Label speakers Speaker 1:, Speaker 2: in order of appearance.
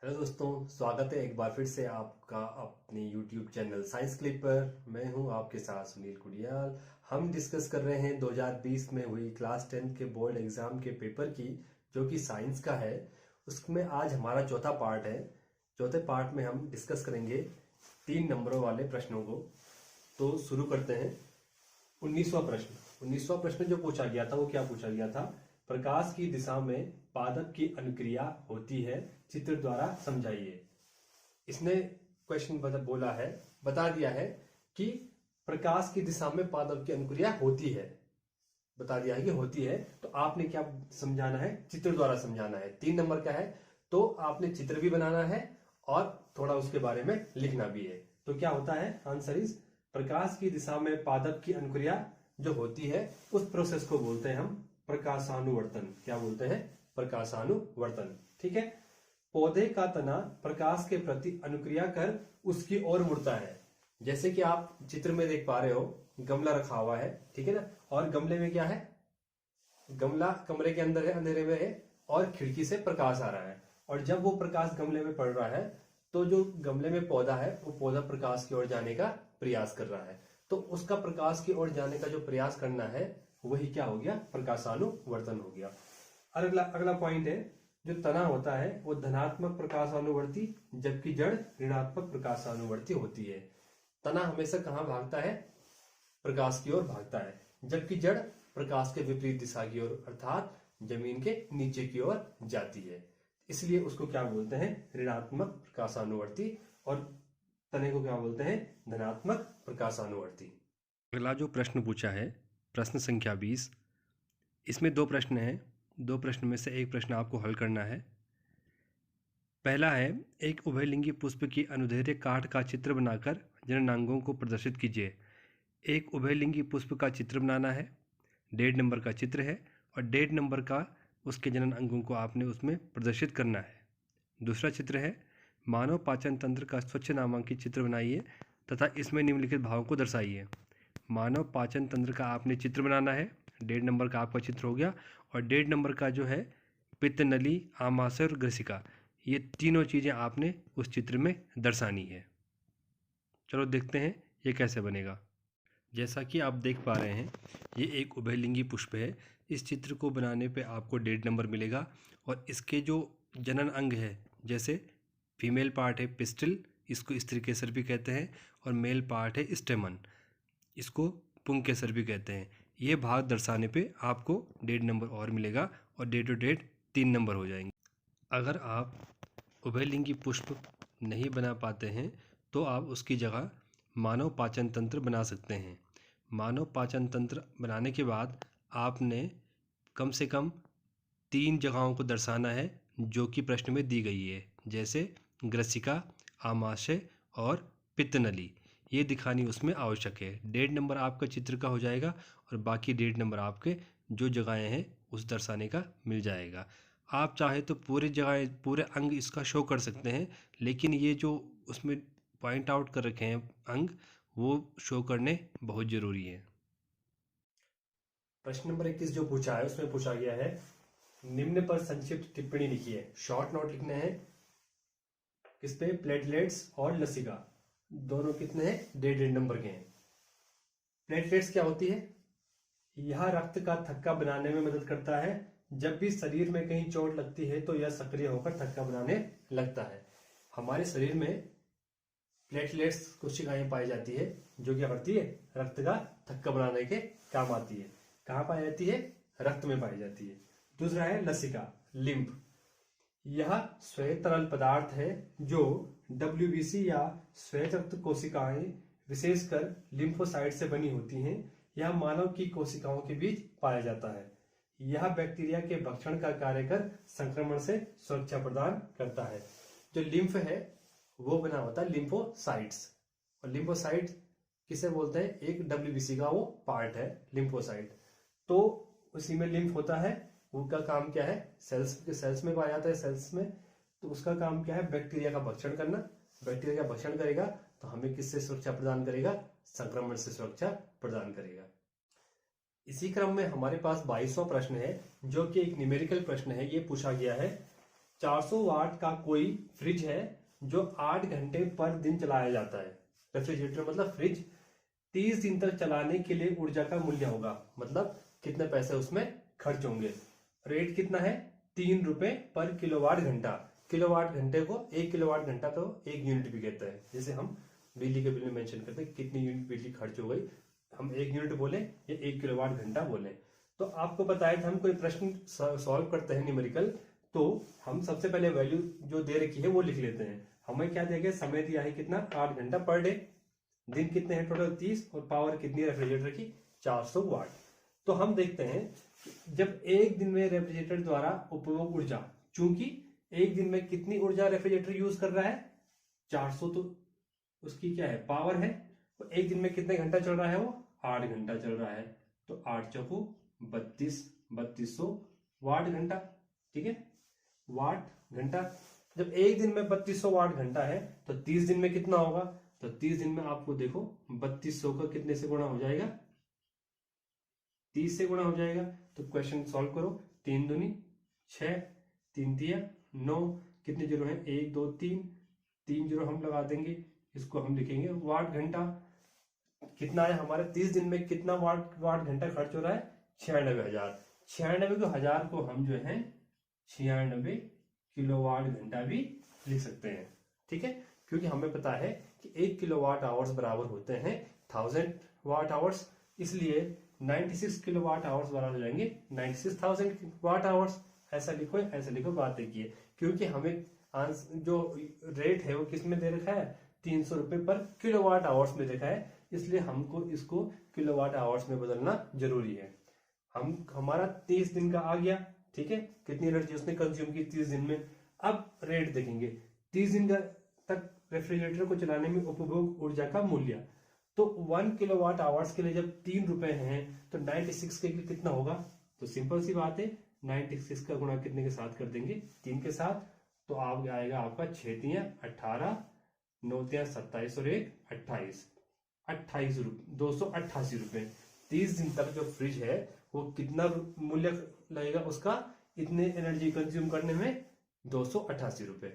Speaker 1: Hello दोस्तों, स्वागत है एक बार फिर से आपका अपने YouTube चैनल साइंस क्लिप पर। मैं हूं आपके साथ सुनील कुडियाल। हम डिस्कस कर रहे हैं 2020 में हुई क्लास 10 के बोर्ड एग्जाम के पेपर की, जो कि साइंस का है। उसमें आज हमारा चौथा पार्ट है। चौथे पार्ट में हम डिस्कस करेंगे 3 नंबरों वाले प्रश्नों को। तो शुरू करते हैं। 19वां प्रश्न जो पूछा गया था वो क्या पूछा गया था? प्रकाश की दिशा में पादप की अनुक्रिया होती है, चित्र द्वारा समझाइए। इसने क्वेश्चन बता दिया है कि प्रकाश की दिशा में पादप की अनुक्रिया होती है, बता दिया है कि होती है। तो आपने क्या समझाना है? चित्र द्वारा समझाना है। 3 नंबर का है तो आपने चित्र भी बनाना है और थोड़ा उसके बारे में लिखना भी है। तो क्या होता है? आंसर इज प्रकाश की दिशा में पादप की अनुक्रिया जो होती है उस प्रोसेस को बोलते हैं हम प्रकाशानुवर्तन। क्या बोलते हैं? प्रकाशानुवर्तन। ठीक है। पौधे का तना प्रकाश के प्रति अनुक्रिया कर उसकी ओर मुड़ता है। जैसे कि आप चित्र में देख पा रहे हो, गमला रखा हुआ है, ठीक है ना। और गमले में क्या है? गमला कमरे के अंदर है, अंधेरे में है, और खिड़की से प्रकाश आ रहा है। और जब वो प्रकाश गमले में पड़ रहा है तो जो गमले में पौधा है वो पौधा प्रकाश की ओर जाने का प्रयास कर रहा है। तो उसका प्रकाश की ओर जाने का जो प्रयास करना है वही क्या हो गया? प्रकाशानुवर्तन हो गया। अगला अगला पॉइंट है, जो तना होता है वो धनात्मक प्रकाशानुवर्ती, जबकि जड़ ऋणात्मक प्रकाशानुवर्ती होती है। तना हमेशा कहाँ भागता है? प्रकाश की ओर भागता है, जबकि जड़ प्रकाश के विपरीत दिशा की ओर अर्थात जमीन के नीचे की ओर जाती है। इसलिए उसको क्या बोलते हैं? ऋणात्मक प्रकाशानुवर्ती। और तने को क्या बोलते हैं? धनात्मक प्रकाशानुवर्ती। अगला जो प्रश्न पूछा है, प्रश्न संख्या 20, इसमें 2 प्रश्न हैं। 2 प्रश्न में से एक प्रश्न आपको हल करना है। पहला है, एक उभयलिंगी पुष्प की अनुदैर्ध्य काठ का चित्र बनाकर जननांगों को प्रदर्शित कीजिए। एक उभयलिंगी पुष्प का चित्र बनाना है, 1.5 नंबर का चित्र है, और 1.5 नंबर का उसके जनन अंगों को आपने उसमें प्रदर्शित करना है। दूसरा चित्र है, मानव पाचन तंत्र का स्वच्छ नामांकित चित्र बनाइए तथा इसमें निम्नलिखित भावों को दर्शाइए। मानव पाचन तंत्र का आपने चित्र बनाना है, 1.5 नंबर का आपका चित्र हो गया। और 1.5 नंबर का जो है पित्त नली, आमाशय और ग्रसिका, ये तीनों चीज़ें आपने उस चित्र में दर्शानी है। चलो देखते हैं ये कैसे बनेगा। जैसा कि आप देख पा रहे हैं, ये एक उभयलिंगी पुष्प है। इस चित्र को बनाने पे आपको 1.5 नंबर मिलेगा। और इसके जो जनन अंग है, जैसे फीमेल पार्ट है पिस्टिल, इसको स्त्रीकेसर भी कहते हैं, और मेल पार्ट है स्टेमन, इसको पुंकेसर भी कहते हैं। ये भाग दर्शाने पे आपको 1.5 नंबर और मिलेगा और 1.5 3 नंबर हो जाएंगे। अगर आप उभयलिंगी पुष्प नहीं बना पाते हैं तो आप उसकी जगह मानव पाचन तंत्र बना सकते हैं। मानव पाचन तंत्र बनाने के बाद आपने कम से कम 3 जगहों को दर्शाना है जो कि प्रश्न में दी गई है, जैसे ग्रसिका, आमाशय और पित्तनली। ये दिखानी उसमें आवश्यक है। 1.5 नंबर आपका चित्र का हो जाएगा और बाकी 1.5 नंबर आपके जो जगहें हैं उस दर्शाने का मिल जाएगा। आप चाहे तो पूरी जगह पूरे अंग इसका शो कर सकते हैं, लेकिन ये जो उसमें पॉइंट आउट कर रखे हैं अंग, वो शो करने बहुत ज़रूरी है। प्रश्न नंबर 21 जो पूछा है उसमें पूछा गया है, निम्न पर संक्षिप्त टिप्पणी लिखिए। शॉर्ट नोट लिखने हैं। किस पे? प्लेटलेट्स और लसिका दोनों कितने हैं? 1.5 नंबर के हैं। प्लेटलेट्स क्या होती है? यह रक्त का थक्का बनाने में मदद करता है। जब भी शरीर में कहीं चोट लगती है तो यह सक्रिय होकर थक्का बनाने लगता है। हमारे शरीर में प्लेटलेट्स कोशिकाएं पाई जाती है जो क्या करती है? रक्त का थक्का बनाने के काम आती है। कहाँ पाई जाती है? रक्त में पाई जाती है। दूसरा है लसिका, लिम्फ। यह श्वेत तरल पदार्थ है जो WBC या श्वेत रक्त कोशिकाएं विशेषकर लिम्फोसाइट से बनी होती हैं। यह मानव की कोशिकाओं के बीच पाया जाता है। यह बैक्टीरिया के भक्षण का कार्य कर संक्रमण से सुरक्षा प्रदान करता है। जो लिम्फ है वो बना होता है लिम्फोसाइट्स। और लिम्फोसाइट किसे बोलते हैं? एक WBC का वो पार्ट है लिम्फोसाइट। तो उसी में लिम्फ होता है। उसका काम क्या है? सेल्स में पाया जाता है, सेल्स में। तो उसका काम क्या है? बैक्टीरिया का भक्षण करना। बैक्टीरिया का भक्षण करेगा तो हमें किससे सुरक्षा प्रदान करेगा? संक्रमण से सुरक्षा प्रदान करेगा। इसी क्रम में हमारे पास 22वां प्रश्न है जो कि एक न्यूमेरिकल प्रश्न है। ये पूछा गया है 400 वाट का कोई फ्रिज है जो 8 घंटे पर दिन चलाया जाता है। रेफ्रिजरेटर मतलब फ्रिज 30 दिन तक चलाने के लिए ऊर्जा का मूल्य होगा, मतलब कितने पैसे उसमें खर्च होंगे। रेट कितना है, 3 रुपए पर किलोवाट घंटा। किलोवाट घंटे को 1 किलोवाट घंटा तो 1 यूनिट भी कहते हैं। जैसे हम बिजली के बिल में मेंशन करते हैं कितनी यूनिट बिजली खर्च हो गई, हम 1 यूनिट बोले या 1 किलोवाट घंटा बोले। तो आपको बताया था हम कोई प्रश्न सॉल्व करते हैं न्यूमेरिकल, तो हम सबसे पहले वैल्यू जो दे रखी है वो लिख लेते हैं। हमें क्या दिया गया, समय दिया है कितना, 8 घंटा पर डे, दिन कितने हैं टोटल 30, और पावर कितनी है रेफ्रिजरेटर की, 400 वाट। तो हम देखते हैं जब एक दिन में रेफ्रिजरेटर द्वारा उपभोग ऊर्जा, चूंकि एक दिन में कितनी ऊर्जा रेफ्रिजरेटर यूज कर रहा है, 400, तो उसकी क्या है, पावर है। तो एक दिन में कितने घंटा चल रहा है, वो 8 घंटा चल रहा है। तो 8 चौको 32, 3200 वाट घंटा। ठीक है, वाट घंटा। जब एक दिन में 3200 वाट घंटा है तो 30 दिन में कितना होगा, तो 30 दिन में आपको देखो 3200 का कितने से गुणा हो जाएगा, 30 से गुणा हो जाएगा। तो क्वेश्चन सॉल्व करो, 3 दूनी 6, 3 तिया 9, कितने जीरो है, 1 2 3, 3 जीरो हम लगा देंगे, इसको हम लिखेंगे वाट घंटा। कितना है हमारे 30 दिन में कितना वाट घंटा खर्च हो रहा है, 96,000। 96,000 को हम जो है 96 किलोवाट घंटा भी लिख सकते हैं। ठीक है, क्योंकि हमें पता है कि 1 किलोवाट आवर्स बराबर होते हैं 1000 वाट आवर्स, इसलिए 96 किलोवाट आवर्स बराबर हो जाएंगे 96,000 वाट आवर्स। ऐसा लिखो, बात देखिए, क्योंकि हमें जो रेट है वो किस में दे रखा है, 300 रुपए पर किलोवाट आवर्स में देखा है, इसलिए हमको इसको किलोवाट आवर्स में बदलना जरूरी है। हमारा 30 दिन का आ गया। ठीक है, कितनी एनर्जी उसने कंज्यूम की 30 दिन में। अब रेट देखेंगे, 30 दिन तक रेफ्रिजरेटर को चलाने में उपभोग ऊर्जा का मूल्य। तो 1 किलोवाट आवर्स के लिए जब 3 रुपए हैं तो 96 के लिए कितना होगा, तो सिंपल सी बात है, 96 का गुणा कितने के साथ कर देंगे, 3 के साथ। तो आप आएगा आपका 6 तिया 18, 9 तिया 27 और 1 28, 28 रुपये, 288 रुपए। 30 दिन तक जो फ्रिज है वो कितना मूल्य लगेगा उसका, इतने एनर्जी कंज्यूम करने में, 288 रुपए।